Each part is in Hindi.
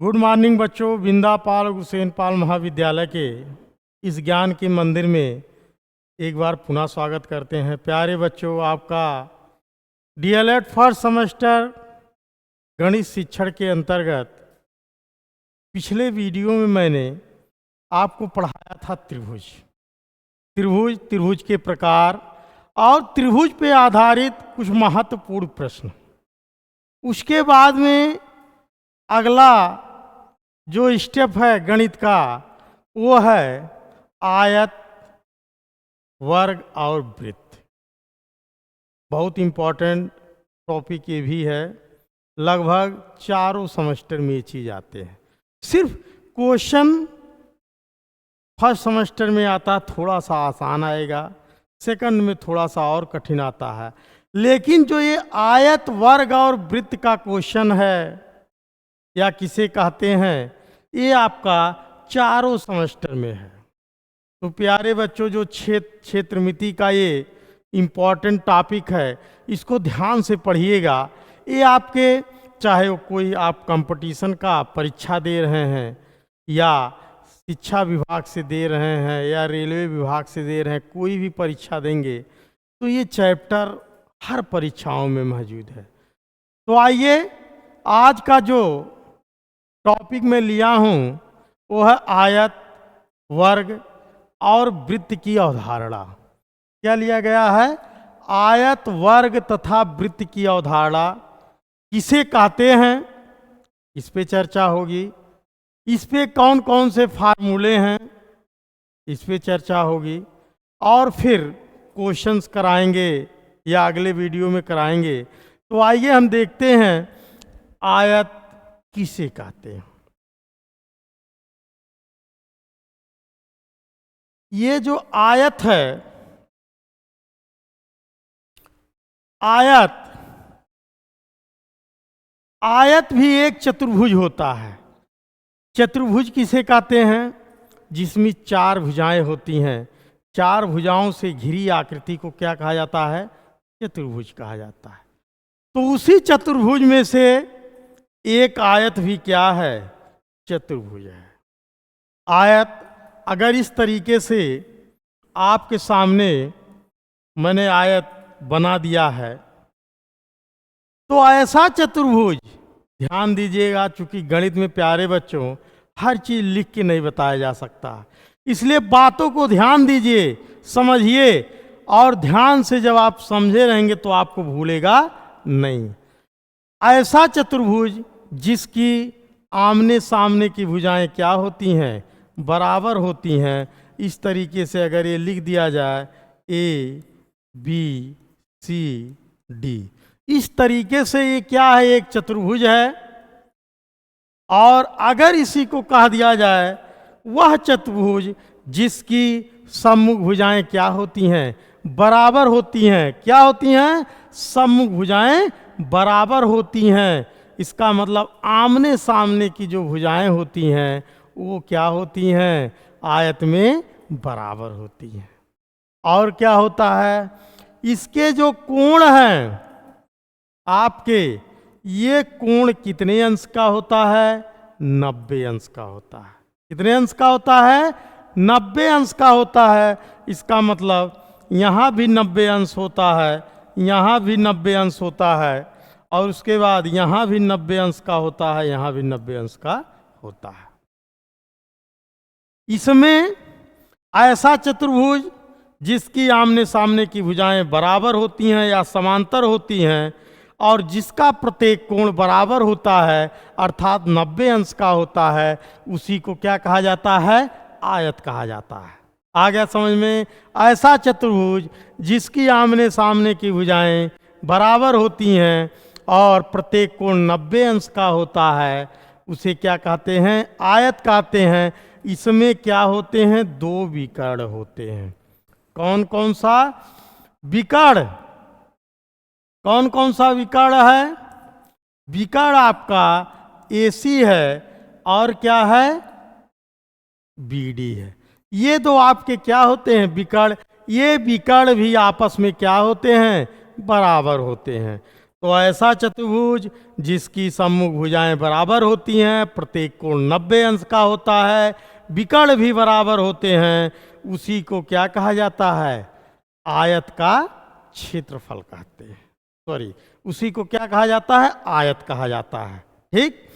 गुड मॉर्निंग बच्चों। बिंदा पाल हुसैन पाल महाविद्यालय के इस ज्ञान के मंदिर में एक बार पुनः स्वागत करते हैं। प्यारे बच्चों, आपका डीएलएड फर्स्ट सेमेस्टर गणित शिक्षण के अंतर्गत पिछले वीडियो में मैंने आपको पढ़ाया था त्रिभुज के प्रकार और त्रिभुज पे आधारित कुछ महत्वपूर्ण प्रश्न। उसके बाद में अगला जो स्टेप है गणित का वो है आयत, वर्ग और वृत्त। बहुत इम्पोर्टेंट टॉपिक ये भी है। लगभग चारों सेमेस्टर में ये चीज़ आते हैं। सिर्फ क्वेश्चन फर्स्ट सेमेस्टर में आता है, थोड़ा सा आसान आएगा, सेकंड में थोड़ा सा और कठिन आता है। लेकिन जो ये आयत, वर्ग और वृत्त का क्वेश्चन है या किसे कहते हैं, ये आपका चारों सेमेस्टर में है। तो प्यारे बच्चों, जो क्षेत्रमिति का ये इम्पॉर्टेंट टॉपिक है, इसको ध्यान से पढ़िएगा। ये आपके चाहे वो कोई आप कंपटीशन का परीक्षा दे रहे हैं या शिक्षा विभाग से दे रहे हैं या रेलवे विभाग से दे रहे हैं, कोई भी परीक्षा देंगे तो ये चैप्टर हर परीक्षाओं में मौजूद है। तो आइए, आज का जो टॉपिक मैं लिया हूँ वो है आयत, वर्ग और वृत्त की अवधारणा। क्या लिया गया है? आयत, वर्ग तथा वृत्त की अवधारणा किसे कहते हैं, इस पे चर्चा होगी। इस पे कौन कौन से फार्मूले हैं, इस पे चर्चा होगी। और फिर क्वेश्चंस कराएंगे या अगले वीडियो में कराएंगे। तो आइए हम देखते हैं आयत किसे कहते हैं। ये जो आयत है, आयत भी एक चतुर्भुज होता है। चतुर्भुज किसे कहते हैं? जिसमें चार भुजाएं होती हैं। चार भुजाओं से घिरी आकृति को क्या कहा जाता है? चतुर्भुज कहा जाता है। तो उसी चतुर्भुज में से एक आयत भी क्या है? चतुर्भुज है। आयत अगर इस तरीके से आपके सामने मैंने आयत बना दिया है, तो ऐसा चतुर्भुज, ध्यान दीजिएगा, चूंकि गणित में प्यारे बच्चों हर चीज लिख के नहीं बताया जा सकता, इसलिए बातों को ध्यान दीजिए, समझिए, और ध्यान से जब आप समझे रहेंगे तो आपको भूलेगा नहीं। ऐसा चतुर्भुज जिसकी आमने सामने की भुजाएं क्या होती हैं? बराबर होती हैं। इस तरीके से अगर ये लिख दिया जाए ए बी सी डी, इस तरीके से ये क्या है? एक चतुर्भुज है। और अगर इसी को कह दिया जाए वह चतुर्भुज जिसकी सम्मुख भुजाएं क्या होती हैं? बराबर होती हैं। क्या होती हैं? सम्मुख भुजाएं बराबर होती हैं। इसका मतलब आमने सामने की जो भुजाएं होती हैं वो क्या होती हैं? आयत में बराबर होती हैं। और क्या होता है? इसके जो कोण हैं आपके, ये कोण कितने अंश का होता है? 90 अंश का होता है। कितने अंश का होता है? 90 अंश का होता है। इसका मतलब यहाँ भी 90 अंश होता है, यहाँ भी 90 अंश होता है, और उसके बाद यहाँ भी 90 अंश का होता है, यहाँ भी 90 अंश का होता है। इसमें ऐसा चतुर्भुज जिसकी आमने सामने की भुजाएं बराबर होती हैं या समांतर होती हैं और जिसका प्रत्येक कोण बराबर होता है अर्थात 90 अंश का होता है, उसी को क्या कहा जाता है? आयत कहा जाता है। आ गया समझ में? ऐसा चतुर्भुज जिसकी आमने सामने की भुजाएं बराबर होती हैं और प्रत्येक कोण 90 अंश का होता है, उसे क्या कहते हैं? आयत कहते हैं। इसमें क्या होते हैं? दो विकर्ण होते हैं। कौन कौन सा विकर्ण? कौन कौन सा विकर्ण है? विकर्ण आपका AC है और क्या है? BD है। ये दो आपके क्या होते हैं? विकर्ण। ये विकर्ण भी आपस में क्या होते हैं? बराबर होते हैं। तो ऐसा चतुर्भुज जिसकी सम्मुख भुजाएं बराबर होती हैं, प्रत्येक कोण 90 अंश का होता है, विकर्ण भी बराबर होते हैं, उसी को क्या कहा जाता है? आयत का क्षेत्रफल कहते हैं। सॉरी, उसी को क्या कहा जाता है? आयत कहा जाता है। ठीक।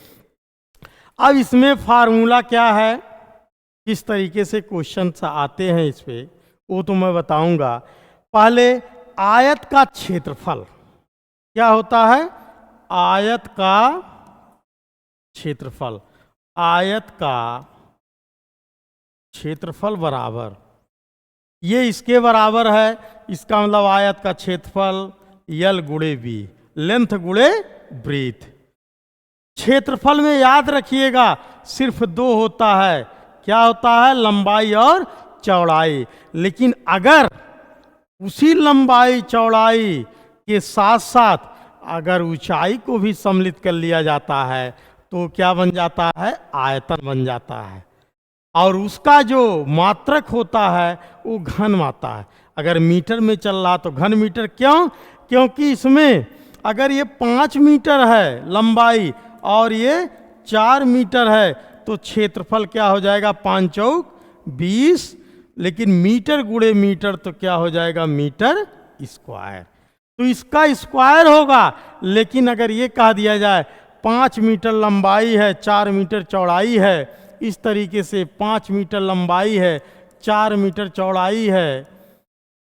अब इसमें फार्मूला क्या है, किस तरीके से क्वेश्चन आते हैं इस पे, वो तो मैं बताऊंगा। पहले आयत का क्षेत्रफल क्या होता है? आयत का क्षेत्रफल, आयत का क्षेत्रफल बराबर, ये इसके बराबर है। इसका मतलब आयत का क्षेत्रफल यल गुणे बी, लेंथ गुणे ब्रीथ। क्षेत्रफल में याद रखिएगा सिर्फ दो होता है, क्या होता है? लंबाई और चौड़ाई। लेकिन अगर उसी लंबाई चौड़ाई के साथ साथ अगर ऊंचाई को भी सम्मिलित कर लिया जाता है तो क्या बन जाता है? आयतन बन जाता है। और उसका जो मात्रक होता है वो घन मात्रा है। अगर मीटर में चल रहा तो घन मीटर। क्यों? क्योंकि इसमें अगर ये 5 मीटर है लंबाई और ये 4 मीटर है तो क्षेत्रफल क्या हो जाएगा? 5 चौक 20, लेकिन मीटर गुणे मीटर तो क्या हो जाएगा? Metre square. तो इसका स्क्वायर होगा। लेकिन अगर ये कह दिया जाए 5 मीटर लंबाई है, 4 मीटर चौड़ाई है, इस तरीके से 5 मीटर लंबाई है, 4 मीटर चौड़ाई है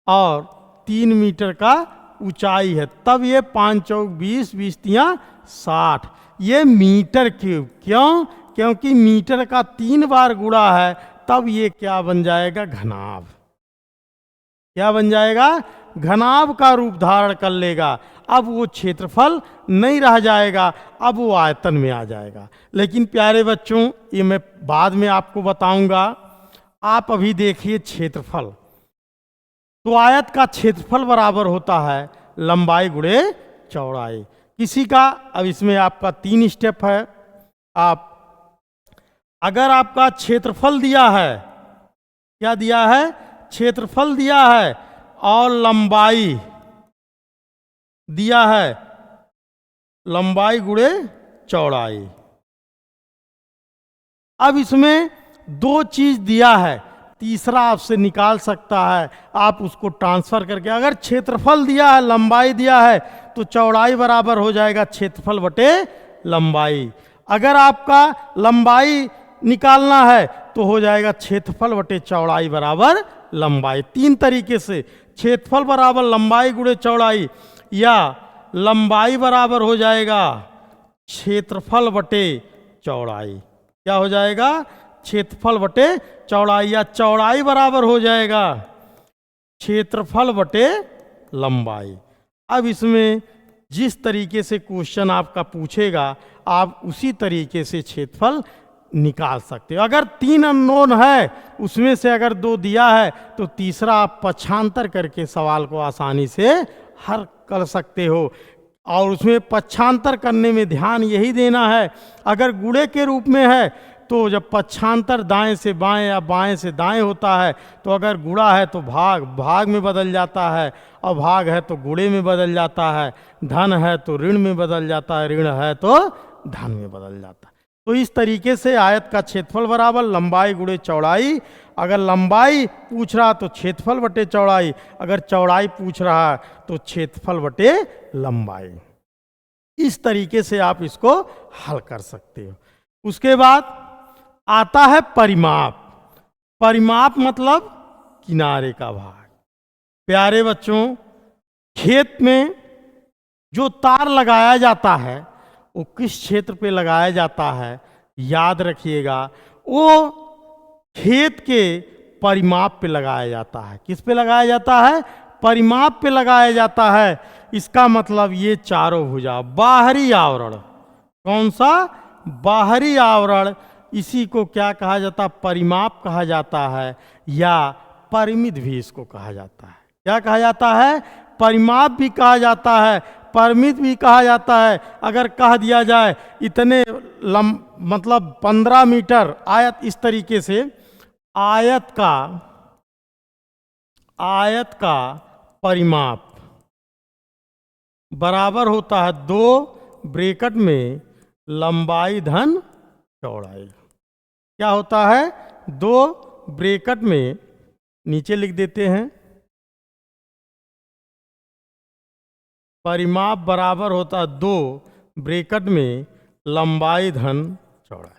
और 3 मीटर का ऊंचाई है, तब ये 5 चौक 20, 20 तियां 60, ये मीटर क्यूब। क्यों? क्योंकि मीटर का 3 बार गुणा है, तब ये क्या बन जाएगा? घनाभ। क्या बन जाएगा? घनाभ का रूप धारण कर लेगा। अब वो क्षेत्रफल नहीं रह जाएगा, अब वो आयतन में आ जाएगा। लेकिन प्यारे बच्चों, ये मैं बाद में आपको बताऊंगा। आप अभी देखिए क्षेत्रफल। तो आयत का क्षेत्रफल बराबर होता है लंबाई गुणे चौड़ाई। किसी का, अब इसमें आपका 3 स्टेप है। आप अगर आपका क्षेत्रफल दिया है, क्या दिया है? क्षेत्रफल दिया है और लंबाई दिया है, लंबाई गुणे चौड़ाई। अब इसमें 2 चीज दिया है, तीसरा आपसे निकाल सकता है, आप उसको ट्रांसफर करके। अगर क्षेत्रफल दिया है, लंबाई दिया है, तो चौड़ाई बराबर हो जाएगा क्षेत्रफल बटे लंबाई। अगर आपका लंबाई निकालना है तो हो जाएगा क्षेत्रफल बटे चौड़ाई बराबर लंबाई। 3 तरीके से, क्षेत्रफल बराबर लंबाई गुणे चौड़ाई, या लंबाई बराबर हो जाएगा क्षेत्रफल बटे चौड़ाई। क्या हो जाएगा? क्षेत्रफल बटे चौड़ाई, या चौड़ाई बराबर हो जाएगा क्षेत्रफल बटे लंबाई। अब इसमें जिस तरीके से क्वेश्चन आपका पूछेगा, आप उसी तरीके से क्षेत्रफल निकाल सकते हो। अगर 3 अननोन है, उसमें से अगर 2 दिया है तो तीसरा आप पक्षांतर करके सवाल को आसानी से हल कर सकते हो। और उसमें पक्षांतर करने में ध्यान यही देना है, अगर गुणे के रूप में है तो जब पक्षांतर दाएं से बाएं या बाएं से दाएं होता है, तो अगर गुणा है तो भाग भाग में बदल जाता है, और भाग है तो गुणे में बदल जाता है, धन है तो ऋण में बदल जाता है, ऋण है तो धन में बदल जाता है। तो इस तरीके से आयत का क्षेत्रफल बराबर लंबाई गुणे चौड़ाई। अगर लंबाई पूछ रहा तो क्षेत्रफल बटे चौड़ाई, अगर चौड़ाई पूछ रहा तो क्षेत्रफल बटे लंबाई। इस तरीके से आप इसको हल कर सकते हो। उसके बाद आता है परिमाप। परिमाप मतलब किनारे का भाग। प्यारे बच्चों, खेत में जो तार लगाया जाता है वो किस क्षेत्र पे लगाया जाता है, याद रखिएगा, वो खेत के परिमाप पे लगाया जाता है। किस पे लगाया जाता है? परिमाप पे लगाया जाता है। इसका मतलब ये चारों भुजा, बाहरी आवरण, कौन सा? बाहरी आवरण, इसी को क्या कहा जाता है? परिमाप कहा जाता है, या परिमित भी इसको कहा जाता है। क्या कहा जाता है? परिमाप भी कहा जाता है, परिमित भी कहा जाता है। अगर कह दिया जाए इतने मतलब 15 मीटर आयत, इस तरीके से आयत का परिमाप बराबर होता है 2 ब्रैकेट में लंबाई धन चौड़ाई। क्या होता है? 2 ब्रैकेट में, नीचे लिख देते हैं, परिमाप बराबर होता है 2 ब्रैकेट में लंबाई धन चौड़ाई।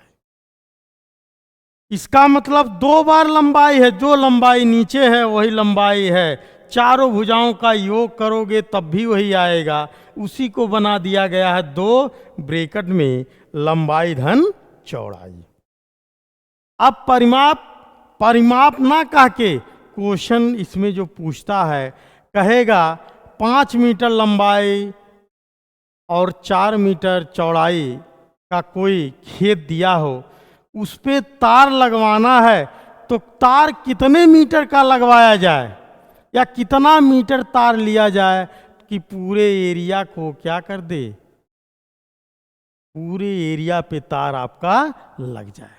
इसका मतलब 2 बार लंबाई है, जो लंबाई नीचे है वही लंबाई है। चारों भुजाओं का योग करोगे तब भी वही आएगा। उसी को बना दिया गया है 2 ब्रैकेट में लंबाई धन चौड़ाई। अब परिमाप ना कह के क्वेश्चन इसमें जो पूछता है, कहेगा 5 मीटर लंबाई और 4 मीटर चौड़ाई का कोई खेत दिया हो, उस पे तार लगवाना है, तो तार कितने मीटर का लगवाया जाए या कितना मीटर तार लिया जाए कि पूरे एरिया को क्या कर दे, पूरे एरिया पे तार आपका लग जाए।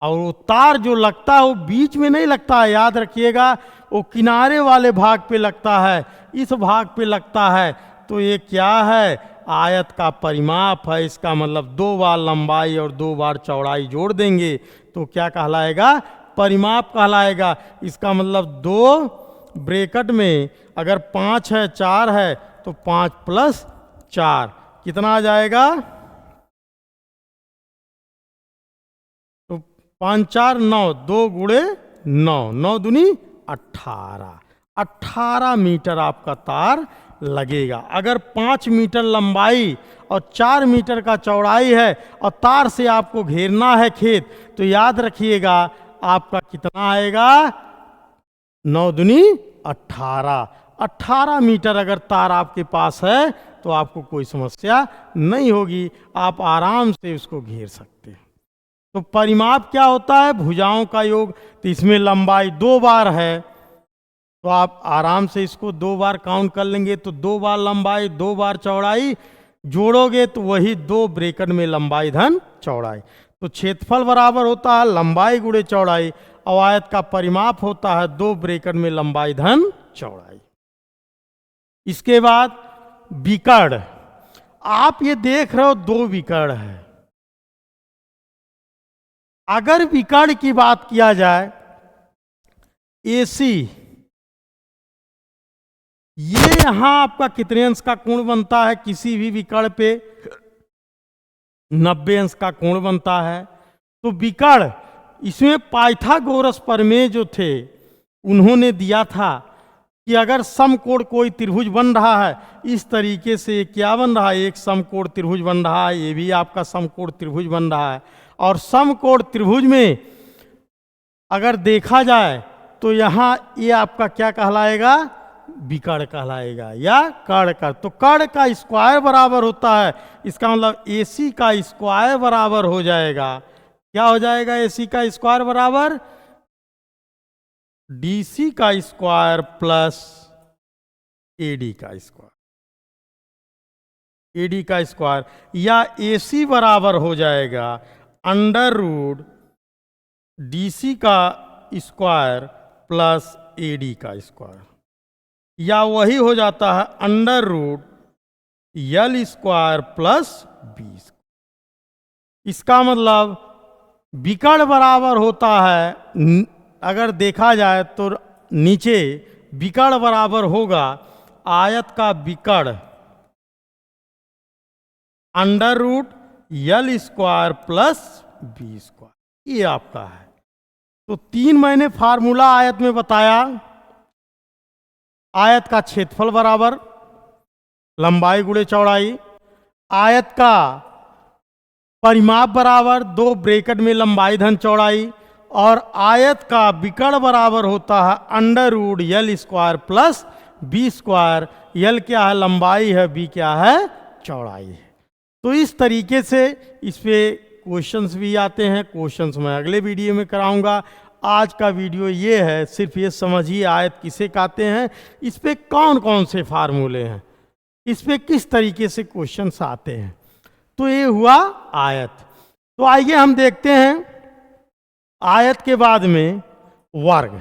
और वो तार जो लगता है वो बीच में नहीं लगता है, याद रखिएगा, वो किनारे वाले भाग पे लगता है, इस भाग पे लगता है। तो ये क्या है? आयत का परिमाप है। इसका मतलब 2 बार लंबाई और 2 बार चौड़ाई जोड़ देंगे तो क्या कहलाएगा? परिमाप कहलाएगा। इसका मतलब 2 ब्रैकेट में अगर 5 है 4 है तो 5 + 4 कितना आ जाएगा? तो 5 4 9, 2 गुणे 9, 9 दूनी 18, 18 मीटर आपका तार लगेगा। अगर 5 मीटर लंबाई और 4 मीटर का चौड़ाई है और तार से आपको घेरना है खेत, तो याद रखिएगा आपका कितना आएगा? 9 दूनी 18, 18 मीटर अगर तार आपके पास है तो आपको कोई समस्या नहीं होगी, आप आराम से उसको घेर सकते हैं। तो परिमाप क्या होता है? भुजाओं का योग। तो इसमें लंबाई 2 बार है तो आप आराम से इसको 2 बार काउंट कर लेंगे। तो 2 बार लंबाई 2 बार चौड़ाई जोड़ोगे तो वही 2 ब्रैकेट में लंबाई धन चौड़ाई। तो क्षेत्रफल बराबर होता है लंबाई गुणे चौड़ाई, और आयत का परिमाप होता है 2 ब्रैकेट में लंबाई धन चौड़ाई। इसके बाद विकर्ण। आप ये देख रहे हो 2 विकर्ण है। अगर विकर्ण की बात किया जाए, AC, ये यहां आपका कितने अंश का कोण बनता है? किसी भी विकर्ण पे 90 अंश का कोण बनता है। तो विकर्ण, इसमें पाइथागोरस प्रमेय जो थे उन्होंने दिया था कि अगर समकोण कोई त्रिभुज बन रहा है, इस तरीके से क्या बन रहा है? एक समकोण त्रिभुज बन रहा है, ये भी आपका समकोण त्रिभुज बन रहा है। और समकोण त्रिभुज में अगर देखा जाए तो यहाँ ये आपका क्या कहलाएगा? विकर्ण कहलाएगा या कर्ण का। तो कर्ण का स्क्वायर बराबर होता है, इसका मतलब AC का स्क्वायर बराबर हो जाएगा, क्या हो जाएगा? AC का स्क्वायर बराबर DC का स्क्वायर प्लस AD का स्क्वायर, AD का स्क्वायर, या AC बराबर हो जाएगा √ DC का स्क्वायर प्लस AD का स्क्वायर, या वही हो जाता है √ L स्क्वायर प्लस B। इसका मतलब विकर्ण बराबर होता है, अगर देखा जाए तो नीचे विकर्ण बराबर होगा आयत का विकर्ण √ L square plus B square, ये आपका है। तो 3 मैंने फार्मूला आयत में बताया। आयत का क्षेत्रफल बराबर लंबाई गुणे चौड़ाई, आयत का परिमाप बराबर 2 ब्रैकेट में लंबाई धन चौड़ाई, और आयत का विकर्ण बराबर होता है √ L square plus B square. L क्या है? लंबाई है, B क्या है? चौड़ाई है। तो इस तरीके से इस पे क्वेश्चंस भी आते हैं। क्वेश्चंस मैं अगले वीडियो में कराऊंगा। आज का वीडियो ये है, सिर्फ ये समझिए आयत किसे कहते हैं, इस पे कौन कौन से फार्मूले हैं, इस पे किस तरीके से क्वेश्चंस आते हैं। तो ये हुआ आयत। तो आइए हम देखते हैं आयत के बाद में वर्ग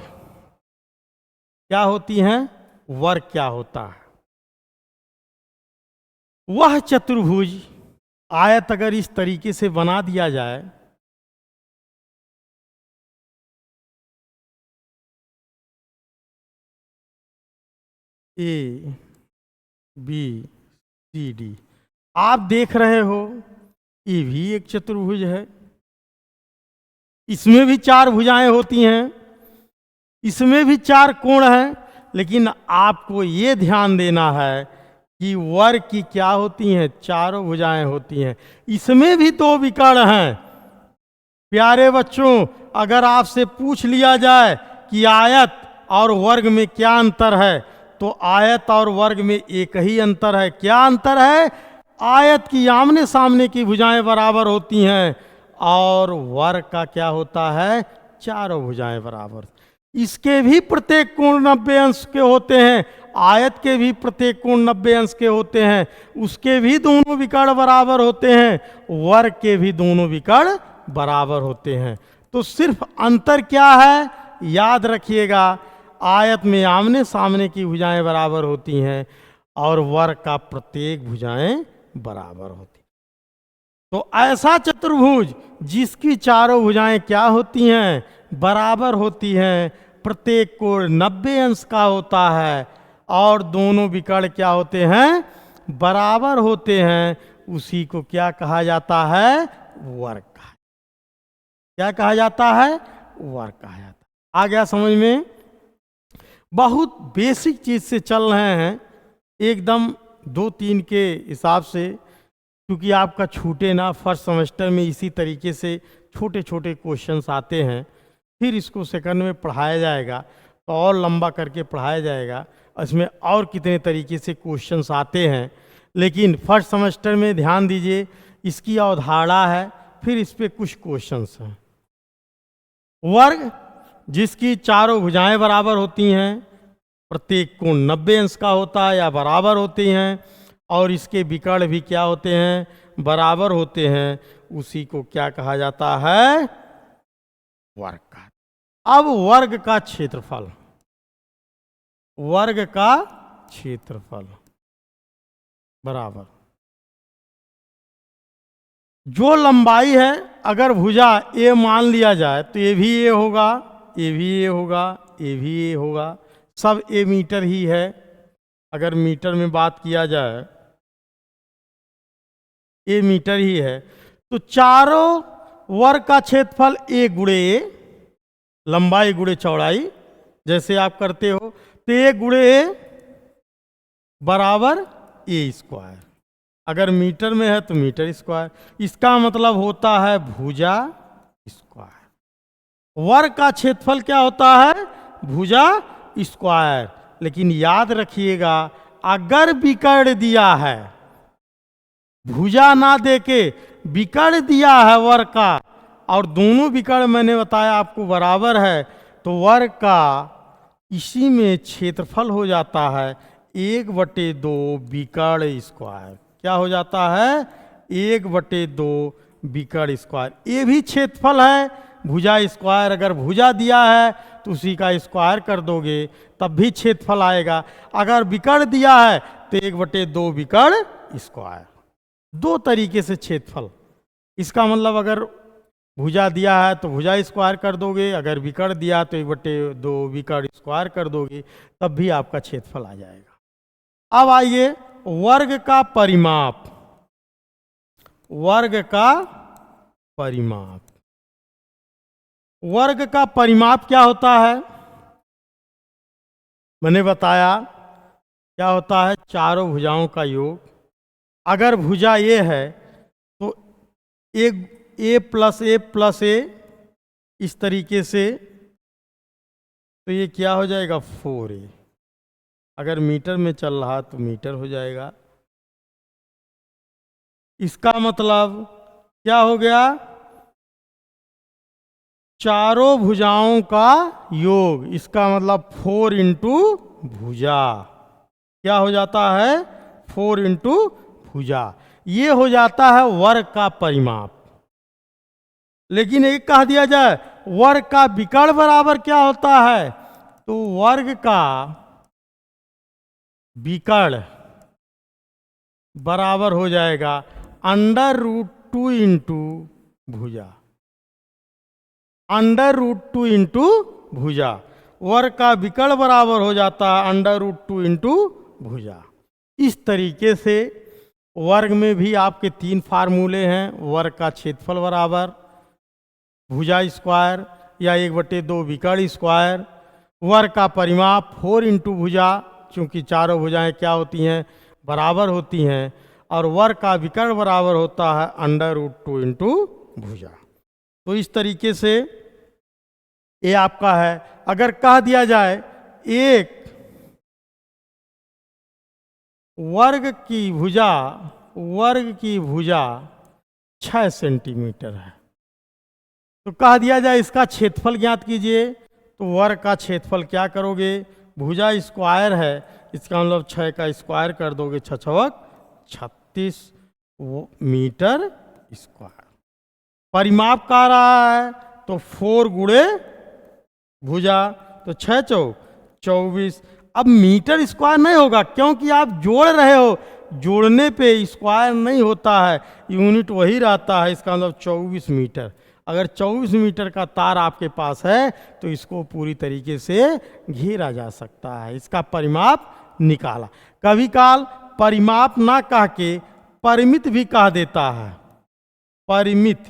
क्या होती हैं, वर्ग क्या होता है। वह चतुर्भुज आयत अगर इस तरीके से बना दिया जाए, ए बी सी डी, आप देख रहे हो ये भी एक चतुर्भुज है, इसमें भी 4 भुजाएं होती हैं, इसमें भी 4 कोण हैं, लेकिन आपको ये ध्यान देना है कि वर्ग की क्या होती हैं, चारों भुजाएं होती हैं। इसमें भी 2 विकर्ण हैं। प्यारे बच्चों, अगर आपसे पूछ लिया जाए कि आयत और वर्ग में क्या अंतर है, तो आयत और वर्ग में एक ही अंतर है। क्या अंतर है? आयत की आमने सामने की भुजाएं बराबर होती हैं और वर्ग का क्या होता है, चारों भुजाएं बराबर। इसके भी प्रत्येक कोण 90 अंश के होते हैं, आयत के भी प्रत्येक कोण 90 अंश के होते हैं, उसके भी दोनों विकर्ण बराबर होते हैं, वर्ग के भी दोनों विकर्ण बराबर होते हैं। तो सिर्फ अंतर क्या है, याद रखिएगा, आयत में आमने सामने की भुजाएं बराबर होती हैं और वर्ग का प्रत्येक भुजाएं बराबर होती। तो ऐसा चतुर्भुज जिसकी चारों भुजाएं क्या होती हैं, बराबर होती हैं, प्रत्येक कोण 90 अंश का होता है और दोनों विकर्ण क्या होते हैं, बराबर होते हैं, उसी को क्या कहा जाता है, वर्ग कहा। क्या कहा जाता है, वर्ग कहा जाता है। आ गया समझ में? बहुत बेसिक चीज से चल रहे हैं, एकदम 2-3 के हिसाब से, क्योंकि आपका छूटे ना। फर्स्ट सेमेस्टर में इसी तरीके से छोटे छोटे क्वेश्चंस आते हैं, फिर इसको सेकंड में पढ़ाया जाएगा तो और लंबा करके पढ़ाया जाएगा, इसमें और कितने तरीके से क्वेश्चंस आते हैं। लेकिन फर्स्ट सेमेस्टर में ध्यान दीजिए, इसकी अवधारणा है, फिर इस पे कुछ क्वेश्चंस हैं। वर्ग जिसकी चारों भुजाएं बराबर होती हैं, प्रत्येक कोण 90 अंश का होता है या बराबर होती हैं, और इसके विकर्ण भी क्या होते हैं, बराबर होते हैं, उसी को क्या कहा जाता है, वर्ग का। अब वर्ग का क्षेत्रफल, वर्ग का क्षेत्रफल बराबर जो लंबाई है, अगर भुजा ए मान लिया जाए तो ये भी ए होगा, ये भी ए होगा, ये भी ए होगा, सब ए मीटर ही है। अगर मीटर में बात किया जाए, ए मीटर ही है, तो चारों वर्ग का क्षेत्रफल ए गुणे ए, लंबाई गुणे चौड़ाई, जैसे आप करते हो, तो ए गुणे ए बराबर ए स्क्वायर। अगर मीटर में है तो मीटर स्क्वायर, इसका मतलब होता है भुजा स्क्वायर। वर्ग का क्षेत्रफल क्या होता है, भुजा स्क्वायर। लेकिन याद रखिएगा, अगर विकर्ण दिया है, भुजा ना देके विकर्ण दिया है वर्ग का, और दोनों विकर्ण मैंने बताया आपको बराबर है, तो वर्ग का इसी में क्षेत्रफल हो जाता है 1/2 विकर्ण स्क्वायर। क्या हो जाता है, 1/2 विकर्ण स्क्वायर। ये भी क्षेत्रफल है, भुजा स्क्वायर। अगर भुजा दिया है तो उसी का स्क्वायर कर दोगे तब भी क्षेत्रफल आएगा। अगर विकर्ण दिया है तो 1/2 विकर्ण स्क्वायर। 2 तरीके से क्षेत्रफल। इसका मतलब अगर भुजा दिया है तो भुजा स्क्वायर कर दोगे, अगर विकर्ण दिया तो 1/2 विकर्ण स्क्वायर कर दोगे, तब भी आपका क्षेत्रफल आ जाएगा। अब आइए वर्ग का परिमाप। वर्ग का परिमाप, वर्ग का परिमाप क्या होता है, मैंने बताया क्या होता है, चारों भुजाओं का योग। अगर भुजा ए है तो ए प्लस ए इस तरीके से, तो ये क्या हो जाएगा, 4a। अगर मीटर में चल रहा तो मीटर हो जाएगा। इसका मतलब क्या हो गया, चारों भुजाओं का योग। इसका मतलब 4 इंटू भुजा क्या हो जाता है, 4 इंटू भुजा। ये हो जाता है वर्ग का परिमाप। लेकिन एक कह दिया जाए वर्ग का विकर्ण बराबर क्या होता है, तो वर्ग का विकर्ण बराबर हो जाएगा √2 इंटू भुजा, √2 इंटू भुजा। वर्ग का विकर्ण बराबर हो जाता है √2 इंटू भुजा। इस तरीके से वर्ग में भी आपके 3 फार्मूले हैं। वर्ग का क्षेत्रफल बराबर भुजा स्क्वायर या 1/2 विकर्ण स्क्वायर। वर्ग का परिमाप 4 इंटू भुजा, चूँकि चारों भुजाएं क्या होती हैं, बराबर होती हैं। और वर्ग का विकर्ण बराबर होता है √2 इंटू भुजा। तो इस तरीके से ये आपका है। अगर कह दिया जाए एक वर्ग की भुजा 6 सेंटीमीटर है, तो कह दिया जाए इसका क्षेत्रफल ज्ञात कीजिए, तो वर्ग का क्षेत्रफल क्या करोगे, भुजा स्क्वायर है, इसका मतलब 6 का स्क्वायर कर दोगे, 6 36 मीटर स्क्वायर। परिमाप का रहा है तो 4 गुणे भुजा, तो 6 चौक 24। अब मीटर स्क्वायर नहीं होगा क्योंकि आप जोड़ रहे हो, जोड़ने पे स्क्वायर नहीं होता है, यूनिट वही रहता है। इसका मतलब 24 मीटर। अगर 24 मीटर का तार आपके पास है तो इसको पूरी तरीके से घेरा जा सकता है। इसका परिमाप निकाला। कभी काल परिमाप ना कह के परिमित भी कह देता है, परिमित।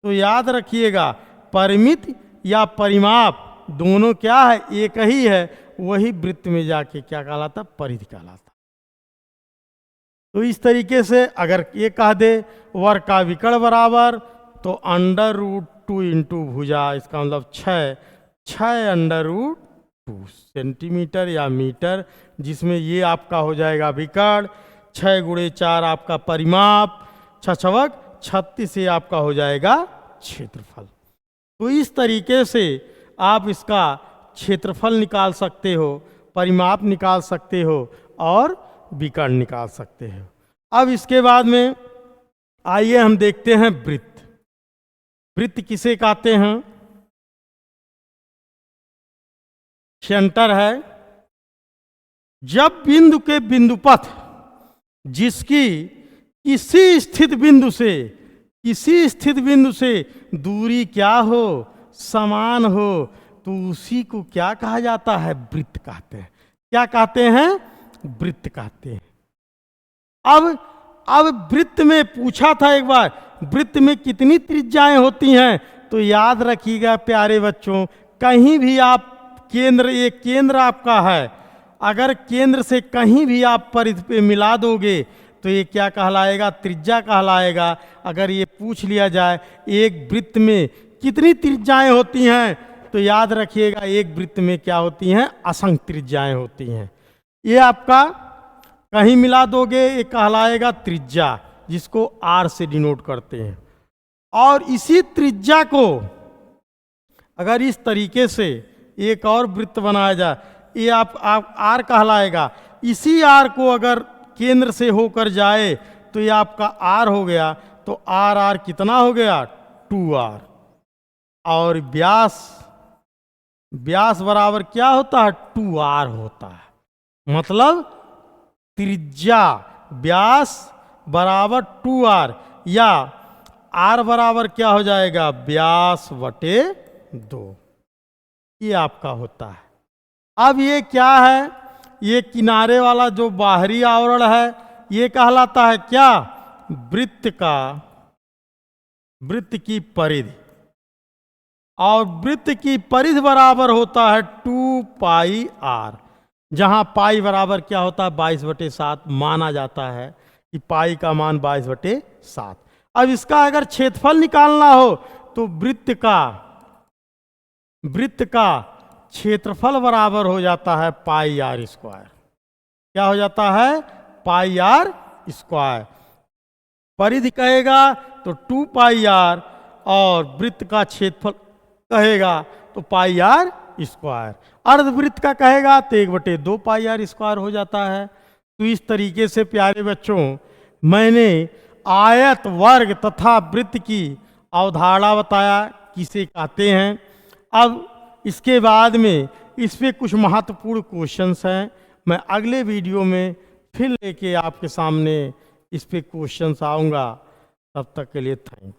तो याद रखिएगा परिमित या परिमाप दोनों क्या है, एक ही है। वही वृत्त में जाके क्या कहलाता, परिधि कहलाता। तो इस तरीके से अगर ये कह दे वर्ग का विकर्ण बराबर, तो √2 इंटू भुजा, इसका मतलब 6 √2 सेंटीमीटर या मीटर, जिसमें ये आपका हो जाएगा विकर्ण, 6 गुणे 4 आपका परिमाप, 6 36 से आपका हो जाएगा क्षेत्रफल। तो इस तरीके से आप इसका क्षेत्रफल निकाल सकते हो, परिमाप निकाल सकते हो और विकर्ण निकाल सकते हो। अब इसके बाद में आइए हम देखते हैं वृत्त। वृत्त किसे कहते हैं, सेंटर है। जब बिंदु के बिंदुपथ जिसकी किसी स्थित बिंदु से दूरी क्या हो, समान हो, तो उसी को क्या कहा जाता है, वृत्त कहते हैं। क्या कहते हैं, वृत्त कहते हैं। अब वृत्त में पूछा था एक बार, वृत्त में कितनी त्रिज्याएं होती हैं, तो याद रखिएगा प्यारे बच्चों, कहीं भी आप केंद्र, ये केंद्र आपका है, अगर केंद्र से कहीं भी आप परिधि पे मिला दोगे तो ये क्या कहलाएगा, त्रिज्या कहलाएगा। अगर ये पूछ लिया जाए एक वृत्त में कितनी त्रिज्याएं होती हैं, तो याद रखिएगा एक वृत्त में क्या होती हैं, असंख्य त्रिज्याएं होती हैं। ये आपका कहीं मिला दोगे ये कहलाएगा त्रिज्या, जिसको R से डिनोट करते हैं। और इसी त्रिज्या को अगर इस तरीके से एक और वृत्त बनाया जाए, ये आप R कहलाएगा। इसी R को अगर केंद्र से होकर जाए तो ये आपका R हो गया, तो R कितना हो गया, 2R। और व्यास बराबर क्या होता है, 2R होता है। मतलब त्रिज्या व्यास बराबर 2R, या R बराबर क्या हो जाएगा, व्यास बटे 2। ये आपका होता है। अब ये क्या है, ये किनारे वाला जो बाहरी आवरण है ये कहलाता है क्या, वृत्त की परिधि। और वृत्त की परिधि बराबर होता है 2πr, जहां पाई बराबर क्या होता है, 22/7 माना जाता है कि पाई का मान 22/7। अब इसका अगर क्षेत्रफल निकालना हो तो वृत्त का क्षेत्रफल बराबर हो जाता है πr²। क्या हो जाता है, πr²। परिधि कहेगा तो 2πr, और वृत्त का क्षेत्रफल कहेगा तो πr²। अर्धवृत्त का कहेगा तो 1/2 πr² हो जाता है। तो इस तरीके से प्यारे बच्चों मैंने आयत, वर्ग तथा वृत्त की अवधारणा बताया किसे कहते हैं। अब इसके बाद में इस पे कुछ महत्वपूर्ण क्वेश्चंस हैं, मैं अगले वीडियो में फिर लेके आपके सामने इस पे क्वेश्चंस आऊँगा। तब तक के लिए थैंक